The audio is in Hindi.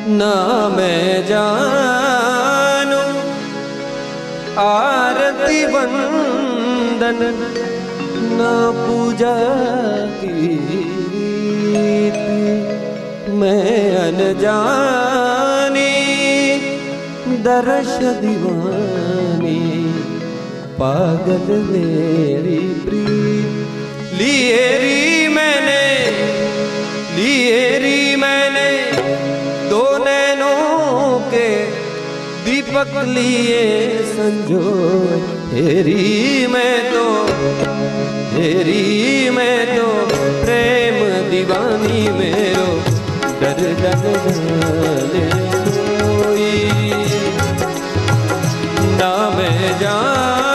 ना मैं जानू आरती वंदन ना पूजा गीत, मैं अनजानी दर्श दीवानी पागल मेरी प्रीत। लिए री मैंने दो नैनों के दीपक लिए संजोए। हेरी मैं तो प्रेम दीवानी मेरो डर जाने कोई। ना मैं जान